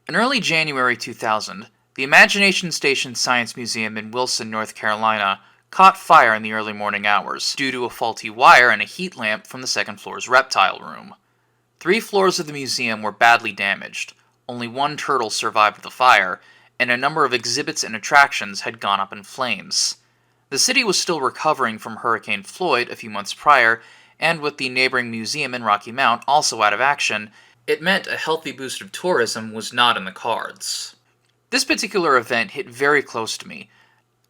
In early January 2000, the Imagination Station Science Museum in Wilson, North Carolina, caught fire in the early morning hours due to a faulty wire and a heat lamp from the second floor's reptile room. 3 floors of the museum were badly damaged, only one turtle survived the fire, and a number of exhibits and attractions had gone up in flames. The city was still recovering from Hurricane Floyd a few months prior, and with the neighboring museum in Rocky Mount also out of action, it meant a healthy boost of tourism was not in the cards. This particular event hit very close to me.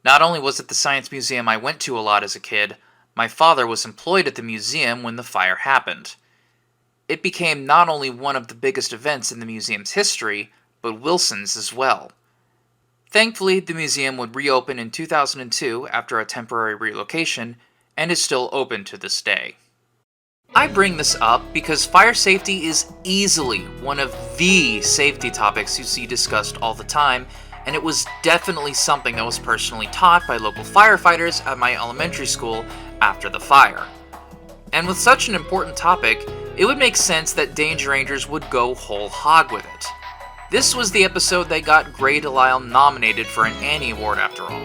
Not only was it the science museum I went to a lot as a kid, my father was employed at the museum when the fire happened. It became not only one of the biggest events in the museum's history, but Wilson's as well. Thankfully, the museum would reopen in 2002 after a temporary relocation, and is still open to this day. I bring this up because fire safety is easily one of the safety topics you see discussed all the time, and it was definitely something that was personally taught by local firefighters at my elementary school after the fire. And with such an important topic, it would make sense that Danger Rangers would go whole hog with it. This was the episode that got Grey Delisle nominated for an Annie Award after all.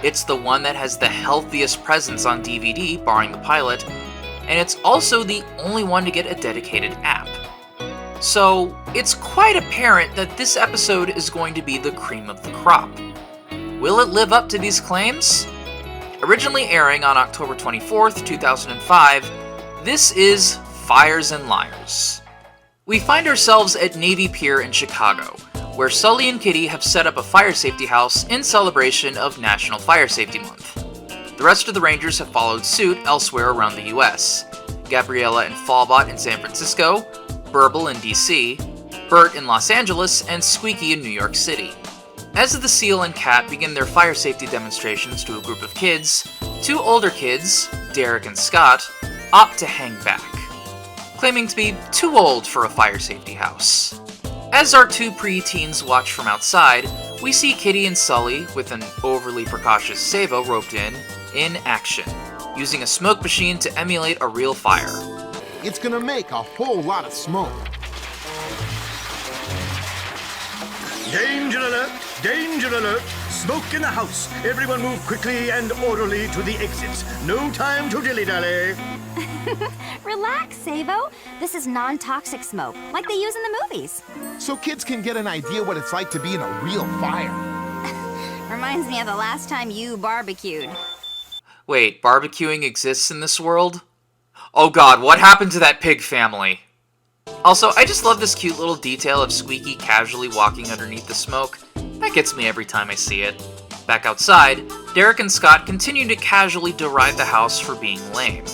It's the one that has the healthiest presence on DVD, barring the pilot, and it's also the only one to get a dedicated app. So, it's quite apparent that this episode is going to be the cream of the crop. Will it live up to these claims? Originally airing on October 24th, 2005, this is Fires and Liars. We find ourselves at Navy Pier in Chicago, where Sully and Kitty have set up a fire safety house in celebration of National Fire Safety Month. The rest of the Rangers have followed suit elsewhere around the US. Gabriella and Fallbot in San Francisco, Burble in DC, Bert in Los Angeles, and Squeaky in New York City. As the Seal and Cat begin their fire safety demonstrations to a group of kids, 2 older kids, Derek and Scott, opt to hang back, claiming to be too old for a fire safety house. As our 2 pre-teens watch from outside, we see Kitty and Sully, with an overly precautious Sabo roped in action, using a smoke machine to emulate a real fire. It's gonna make a whole lot of smoke. Danger alert! Danger alert! Smoke in the house! Everyone move quickly and orderly to the exits. No time to dilly-dally. Relax, Sabo. This is non-toxic smoke, like they use in the movies. So kids can get an idea what it's like to be in a real fire. Reminds me of the last time you barbecued. Wait, barbecuing exists in this world? Oh god, what happened to that pig family? Also, I just love this cute little detail of Squeaky casually walking underneath the smoke. That gets me every time I see it. Back outside, Derek and Scott continue to casually deride the house for being lame.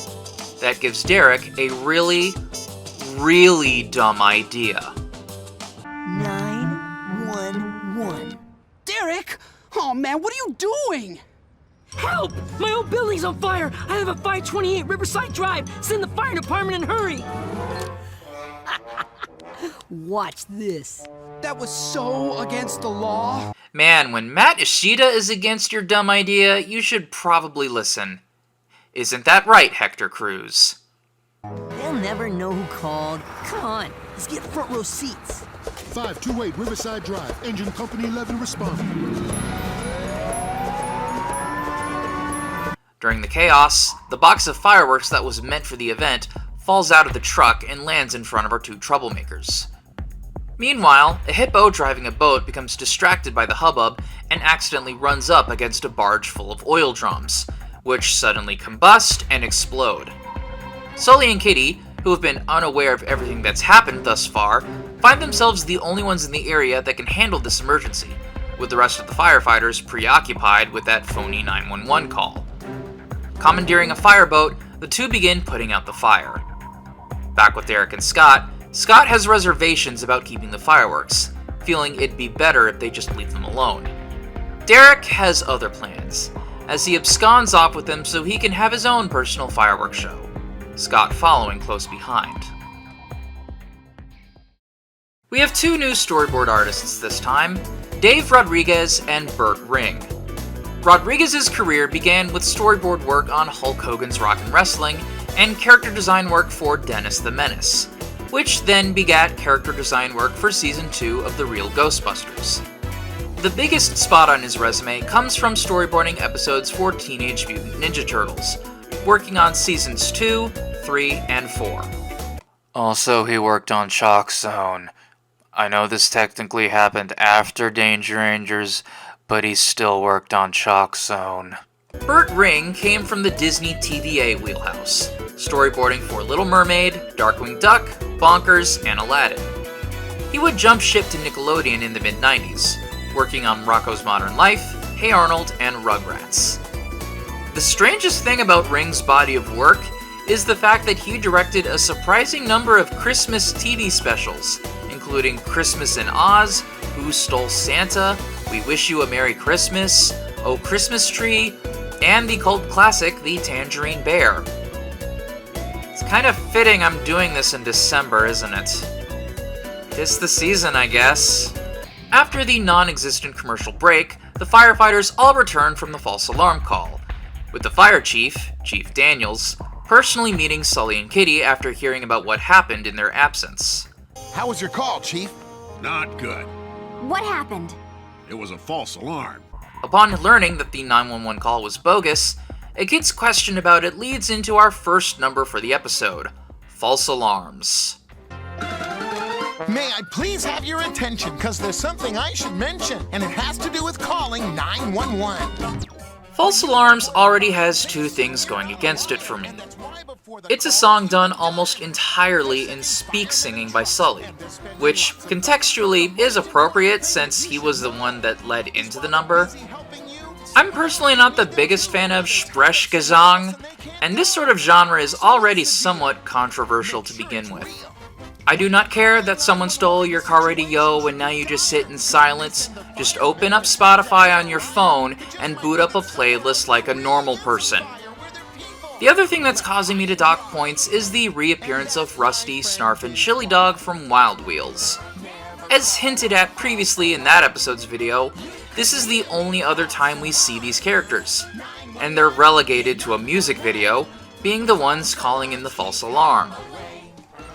That gives Derek a really dumb idea. 911. Derek! Oh man, what are you doing? Help! My old building's on fire! I live at 528 Riverside Drive! Send the fire department and hurry! Watch this. That was so against the law. Man, when Matt Ishida is against your dumb idea, you should probably listen. Isn't that right, Hector Cruz? They'll never know who called. Come on, let's get front row seats. 528 Riverside Drive, Engine Company 11 responding. During the chaos, the box of fireworks that was meant for the event falls out of the truck and lands in front of our 2 troublemakers. Meanwhile, a hippo driving a boat becomes distracted by the hubbub and accidentally runs up against a barge full of oil drums, which suddenly combust and explode. Sully and Kitty, who have been unaware of everything that's happened thus far, find themselves the only ones in the area that can handle this emergency, with the rest of the firefighters preoccupied with that phony 911 call. Commandeering a fireboat, the 2 begin putting out the fire. Back with Derek and Scott, Scott has reservations about keeping the fireworks, feeling it'd be better if they just leave them alone. Derek has other plans, as he absconds off with them so he can have his own personal fireworks show, Scott following close behind. We have 2 new storyboard artists this time, Dave Rodriguez and Burt Ring. Rodriguez's career began with storyboard work on Hulk Hogan's Rock 'n' Wrestling and character design work for Dennis the Menace, which then begat character design work for Season 2 of The Real Ghostbusters. The biggest spot on his resume comes from storyboarding episodes for Teenage Mutant Ninja Turtles, working on Seasons 2, 3, and 4. Also, he worked on Shock Zone. I know this technically happened after Danger Rangers, but he still worked on Shock Zone. Burt Ring came from the Disney TVA wheelhouse, storyboarding for Little Mermaid, Darkwing Duck, Bonkers, and Aladdin. He would jump ship to Nickelodeon in the mid-90s, working on Rocko's Modern Life, Hey Arnold, and Rugrats. The strangest thing about Ring's body of work is the fact that he directed a surprising number of Christmas TV specials, including Christmas in Oz, Who Stole Santa, We Wish You a Merry Christmas, Oh Christmas Tree, and the cult classic The Tangerine Bear. It's kind of fitting I'm doing this in December, isn't it? It's the season, I guess. After the non-existent commercial break, the firefighters all return from the false alarm call, with the fire chief, Chief Daniels, personally meeting Sully and Kitty after hearing about what happened in their absence. How was your call, Chief? Not good. What happened? It was a false alarm. Upon learning that the 911 call was bogus, a kid's question about it leads into our first number for the episode, False Alarms. May I please have your attention, because there's something I should mention, and it has to do with calling 911. False Alarms already has two things going against it for me. It's a song done almost entirely in speak singing by Sully, which contextually is appropriate since he was the one that led into the number. I'm personally not the biggest fan of Sprechgesang, and this sort of genre is already somewhat controversial to begin with. I do not care that someone stole your car radio and now you just sit in silence. Just open up Spotify on your phone and boot up a playlist like a normal person. The other thing that's causing me to dock points is the reappearance of Rusty, Snarf, and Chili Dog from Wild Wheels. As hinted at previously in that episode's video, this is the only other time we see these characters, and they're relegated to a music video, being the ones calling in the false alarm.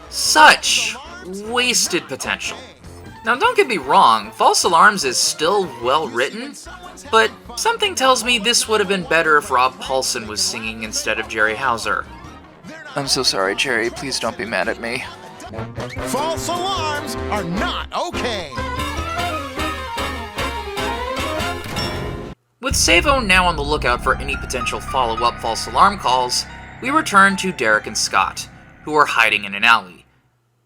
Such wasted potential. Now don't get me wrong, False Alarms is still well written, but something tells me this would have been better if Rob Paulson was singing instead of Jerry Hauser. I'm so sorry, Jerry, please don't be mad at me. False alarms are not okay. With Savo now on the lookout for any potential follow-up false alarm calls, we return to Derek and Scott, who are hiding in an alley.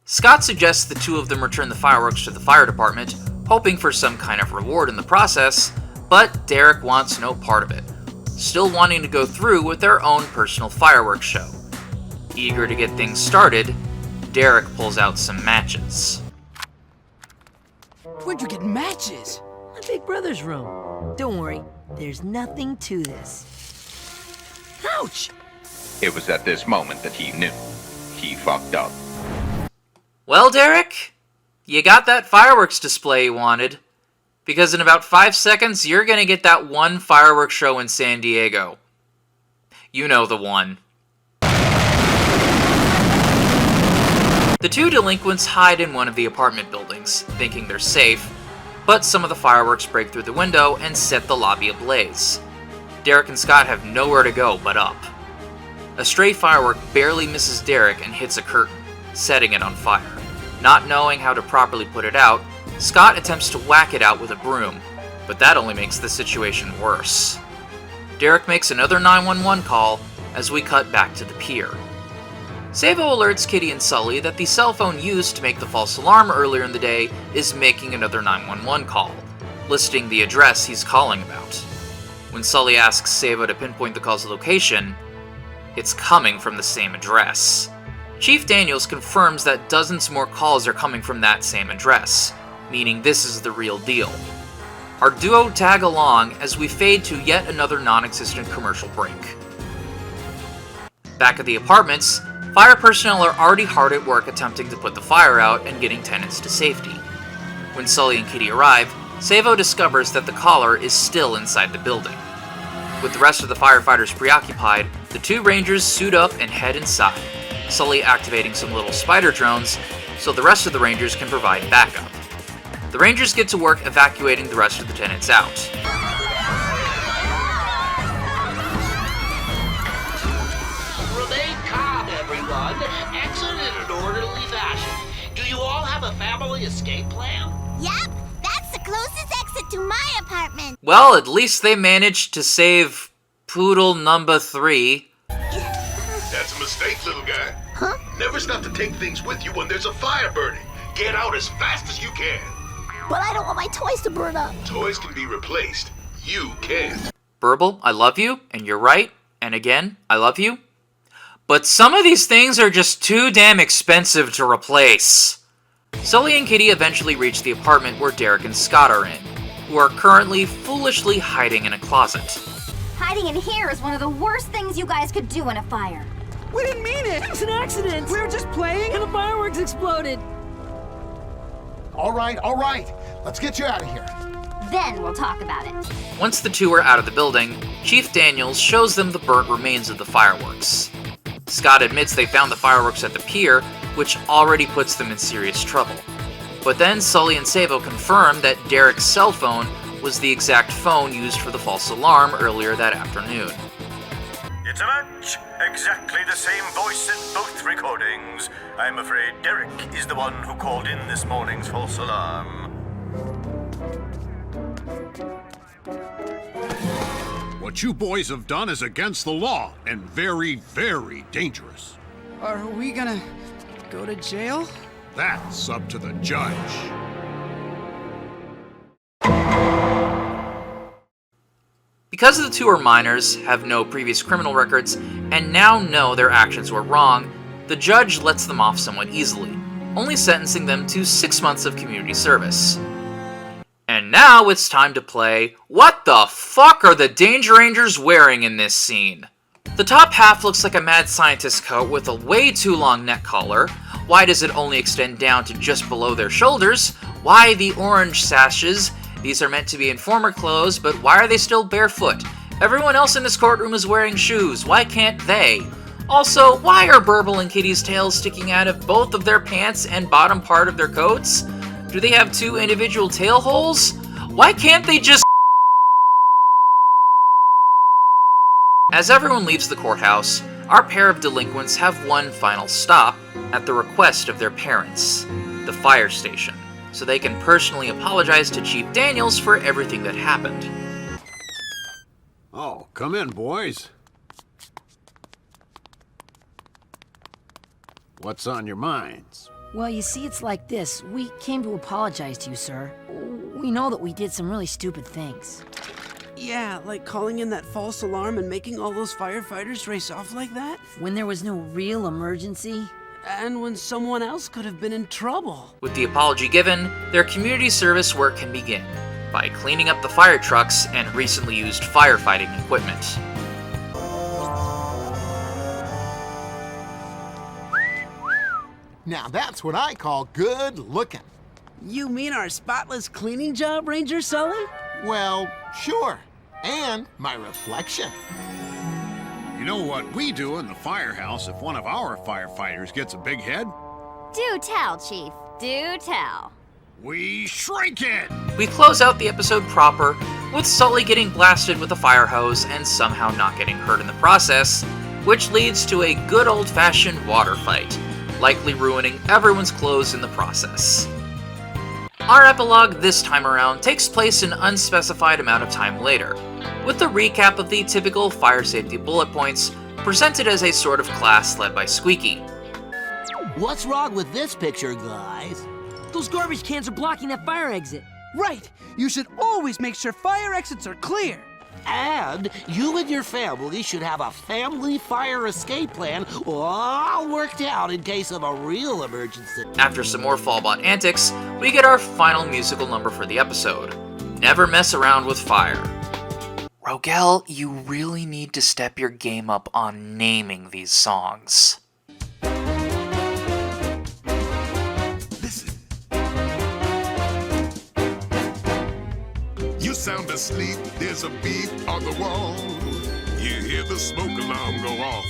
Scott suggests the two of them return the fireworks to the fire department, hoping for some kind of reward in the process, but Derek wants no part of it, still wanting to go through with their own personal fireworks show. Eager to get things started, Derek pulls out some matches. Where'd you get matches? My big brother's room. Don't worry, there's nothing to this. Ouch! It was at this moment that he knew. He fucked up. Well, Derek, you got that fireworks display you wanted, because in about 5 seconds, you're gonna get that one fireworks show in San Diego. You know the one. The two delinquents hide in one of the apartment buildings, thinking they're safe, but some of the fireworks break through the window and set the lobby ablaze. Derek and Scott have nowhere to go but up. A stray firework barely misses Derek and hits a curtain, setting it on fire. Not knowing how to properly put it out, Scott attempts to whack it out with a broom, but that only makes the situation worse. Derek makes another 911 call as we cut back to the pier. Savo alerts Kitty and Sully that the cell phone used to make the false alarm earlier in the day is making another 911 call, listing the address he's calling about. When Sully asks Savo to pinpoint the call's location, it's coming from the same address. Chief Daniels confirms that dozens more calls are coming from that same address, meaning this is the real deal. Our duo tag along as we fade to yet another non-existent commercial break. Back at the apartments, fire personnel are already hard at work attempting to put the fire out and getting tenants to safety. When Sully and Kitty arrive, Savo discovers that the caller is still inside the building. With the rest of the firefighters preoccupied, the two rangers suit up and head inside, Sully activating some little spider drones, so the rest of the Rangers can provide backup. The Rangers get to work evacuating the rest of the tenants out. Remain calm, everyone. Exit in an orderly fashion. Do you all have a family escape plan? Yep, that's the closest exit to my apartment. Well, at least they managed to save Poodle number 3. That's a mistake, little guy. Huh? Never stop to take things with you when there's a fire burning. Get out as fast as you can. But I don't want my toys to burn up. Toys can be replaced. You can't. Burble, I love you, and you're right, and again, I love you. But some of these things are just too damn expensive to replace. Sully and Kitty eventually reach the apartment where Derek and Scott are in, who are currently foolishly hiding in a closet. Hiding in here is one of the worst things you guys could do in a fire. We didn't mean it! It was an accident! We were just playing! And the fireworks exploded! All right. Let's get you out of here. Then we'll talk about it. Once the two are out of the building, Chief Daniels shows them the burnt remains of the fireworks. Scott admits they found the fireworks at the pier, which already puts them in serious trouble. But then Sully and Sabo confirm that Derek's cell phone was the exact phone used for the false alarm earlier that afternoon. It's a match. Exactly the same voice in both recordings. I'm afraid Derek is the one who called in this morning's false alarm. What you boys have done is against the law and very, very dangerous. Are we gonna go to jail? That's up to the judge. Because the two are minors, have no previous criminal records, and now know their actions were wrong, the judge lets them off somewhat easily, only sentencing them to 6 months of community service. And now it's time to play What the fuck are the Danger Rangers wearing in this scene? The top half looks like a mad scientist coat with a way too long neck collar. Why does it only extend down to just below their shoulders? Why the orange sashes? These are meant to be informer clothes, but why are they still barefoot? Everyone else in this courtroom is wearing shoes. Why can't they? Also, why are Burble and Kitty's tails sticking out of both of their pants and bottom part of their coats? Do they have 2 individual tail holes? Why can't they just... As everyone leaves the courthouse, our pair of delinquents have one final stop at the request of their parents, the fire station, so they can personally apologize to Chief Daniels for everything that happened. Oh, come in, boys. What's on your minds? Well, you see, it's like this. We came to apologize to you, sir. We know that we did some really stupid things. Yeah, like calling in that false alarm and making all those firefighters race off like that? When there was no real emergency. And when someone else could have been in trouble. With the apology given, their community service work can begin by cleaning up the fire trucks and recently used firefighting equipment. Now that's what I call good looking. You mean our spotless cleaning job, Ranger Sully? Well, sure. And my reflection. You know what we do in the firehouse if one of our firefighters gets a big head? Do tell, Chief. Do tell. We shrink it! We close out the episode proper with Sully getting blasted with a fire hose and somehow not getting hurt in the process, which leads to a good old-fashioned water fight, likely ruining everyone's clothes in the process. Our epilogue this time around takes place an unspecified amount of time later, with a recap of the typical fire safety bullet points presented as a sort of class led by Squeaky. What's wrong with this picture, guys? Those garbage cans are blocking that fire exit. Right! You should always make sure fire exits are clear. And you and your family should have a family fire escape plan all worked out in case of a real emergency. After some more Fallbot antics, we get our final musical number for the episode, Never Mess Around with Fire. Rogel, you really need to step your game up on naming these songs. Listen. You sound asleep, there's a beep on the wall. You hear the smoke alarm go off.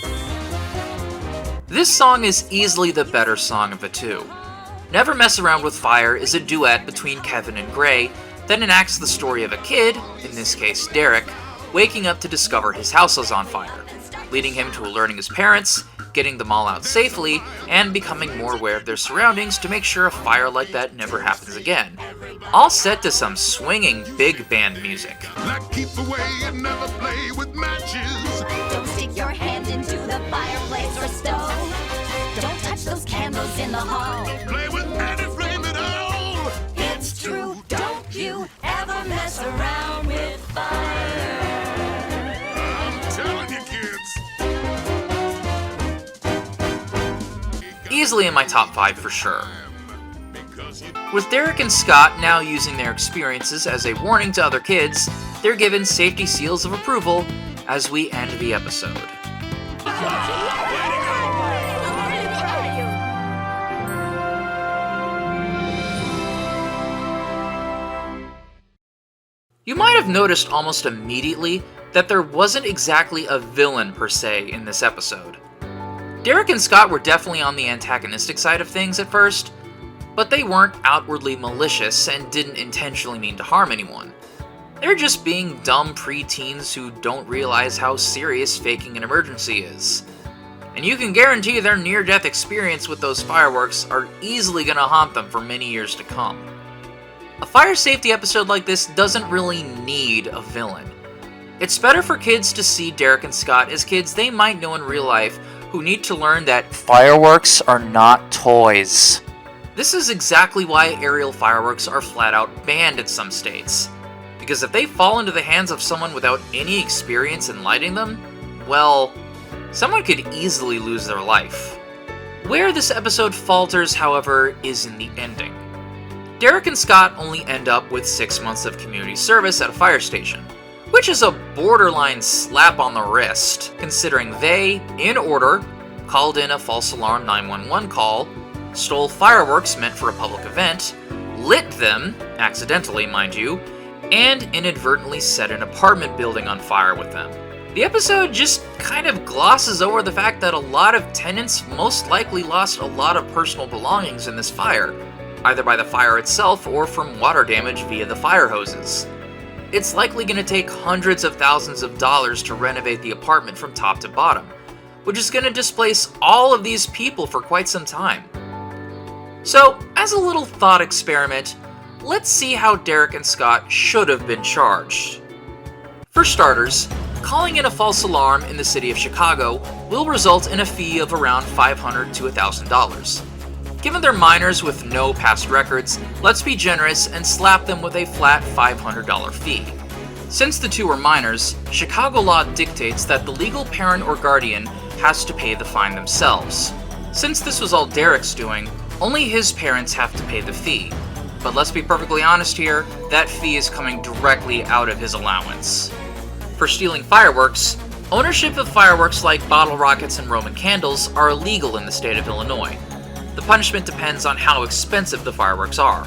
This song is easily the better song of the two. Never Mess Around with Fire is a duet between Kevin and Gray that enacts the story of a kid, in this case Derek, waking up to discover his house is on fire, leading him to alerting his parents, getting them all out safely, and becoming more aware of their surroundings to make sure a fire like that never happens again. All set to some swinging big band music. Keep away and never play with matches. Don't stick your hand into the fireplace or stove. Don't touch those candles in the hall. Play with any flame at all. It's true, don't you ever mess around with fire. I'm telling you, kids. Easily in my top 5 for sure. With Derek and Scott now using their experiences as a warning to other kids, they're given safety seals of approval as we end the episode. You might have noticed almost immediately that there wasn't exactly a villain per se in this episode. Derek and Scott were definitely on the antagonistic side of things at first, but they weren't outwardly malicious and didn't intentionally mean to harm anyone. They're just being dumb preteens who don't realize how serious faking an emergency is. And you can guarantee their near-death experience with those fireworks are easily gonna haunt them for many years to come. A fire safety episode like this doesn't really need a villain. It's better for kids to see Derek and Scott as kids they might know in real life who need to learn that fireworks are not toys. This is exactly why aerial fireworks are flat out banned in some states. Because if they fall into the hands of someone without any experience in lighting them, well, someone could easily lose their life. Where this episode falters, however, is in the ending. Derek and Scott only end up with 6 months of community service at a fire station, which is a borderline slap on the wrist, considering they, in order, called in a false alarm 911 call, stole fireworks meant for a public event, lit them, accidentally mind you, and inadvertently set an apartment building on fire with them. The episode just kind of glosses over the fact that a lot of tenants most likely lost a lot of personal belongings in this fire, either by the fire itself or from water damage via the fire hoses. It's likely going to take hundreds of thousands of dollars to renovate the apartment from top to bottom, which is going to displace all of these people for quite some time. So, as a little thought experiment, let's see how Derek and Scott should have been charged. For starters, calling in a false alarm in the city of Chicago will result in a fee of around $500 to $1,000. Given they're minors with no past records, let's be generous and slap them with a flat $500 fee. Since the two are minors, Chicago law dictates that the legal parent or guardian has to pay the fine themselves. Since this was all Derek's doing, only his parents have to pay the fee. But let's be perfectly honest here, that fee is coming directly out of his allowance. For stealing fireworks, ownership of fireworks like bottle rockets and Roman candles are illegal in the state of Illinois. The punishment depends on how expensive the fireworks are.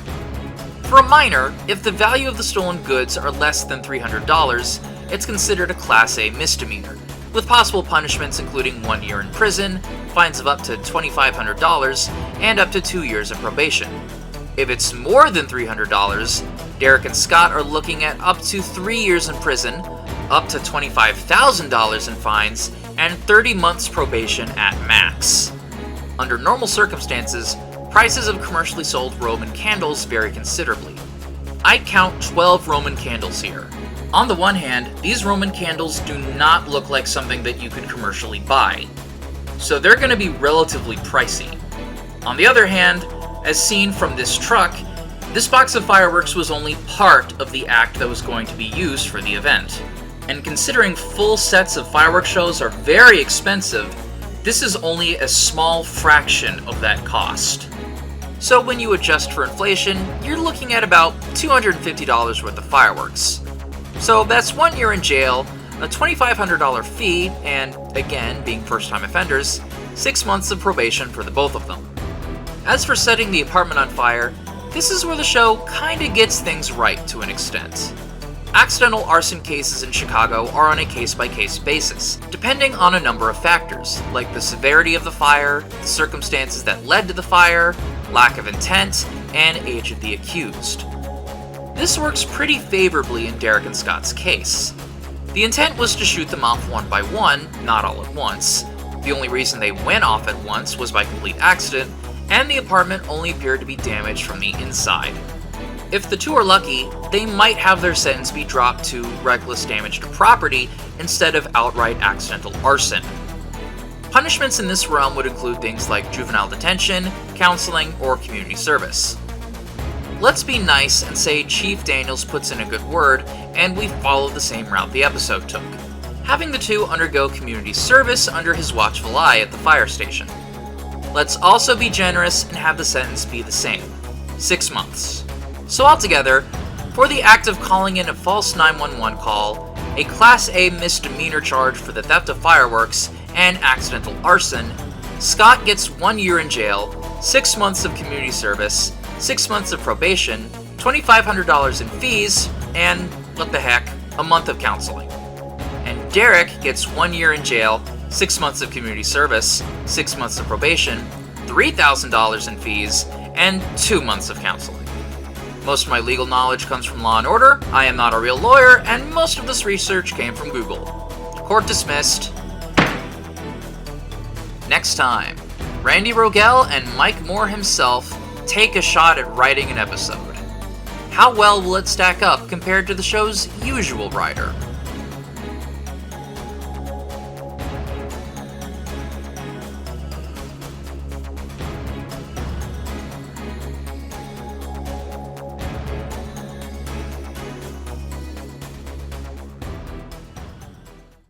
For a minor, if the value of the stolen goods are less than $300, it's considered a Class A misdemeanor, with possible punishments including 1 year in prison, fines of up to $2,500, and up to 2 years of probation. If it's more than $300, Derek and Scott are looking at up to 3 years in prison, up to $25,000 in fines, and 30 months probation at max. Under normal circumstances, prices of commercially sold Roman candles vary considerably. I count 12 Roman candles here. On the one hand, these Roman candles do not look like something that you could commercially buy, so they're going to be relatively pricey. On the other hand, as seen from this truck, this box of fireworks was only part of the act that was going to be used for the event. And considering full sets of fireworks shows are very expensive, this is only a small fraction of that cost. So when you adjust for inflation, you're looking at about $250 worth of fireworks. So that's 1 year in jail, a $2,500 fee, and again, being first-time offenders, 6 months of probation for the both of them. As for setting the apartment on fire, this is where the show kinda gets things right to an extent. Accidental arson cases in Chicago are on a case-by-case basis, depending on a number of factors, like the severity of the fire, the circumstances that led to the fire, lack of intent, and age of the accused. This works pretty favorably in Derek and Scott's case. The intent was to shoot them off one by one, not all at once. The only reason they went off at once was by complete accident, and the apartment only appeared to be damaged from the inside. If the two are lucky, they might have their sentence be dropped to reckless damage to property instead of outright accidental arson. Punishments in this realm would include things like juvenile detention, counseling, or community service. Let's be nice and say Chief Daniels puts in a good word, and we follow the same route the episode took, having the two undergo community service under his watchful eye at the fire station. Let's also be generous and have the sentence be the same, 6 months. So altogether, for the act of calling in a false 911 call, a Class A misdemeanor charge for the theft of fireworks, and accidental arson, Scott gets 1 year in jail, 6 months of community service, 6 months of probation, $2,500 in fees, and, what the heck, a month of counseling. And Derek gets 1 year in jail, 6 months of community service, 6 months of probation, $3,000 in fees, and 2 months of counseling. Most of my legal knowledge comes from Law & Order, I am not a real lawyer, and most of this research came from Google. Court dismissed. Next time, Randy Rogel and Mike Moore himself take a shot at writing an episode. How well will it stack up compared to the show's usual writer?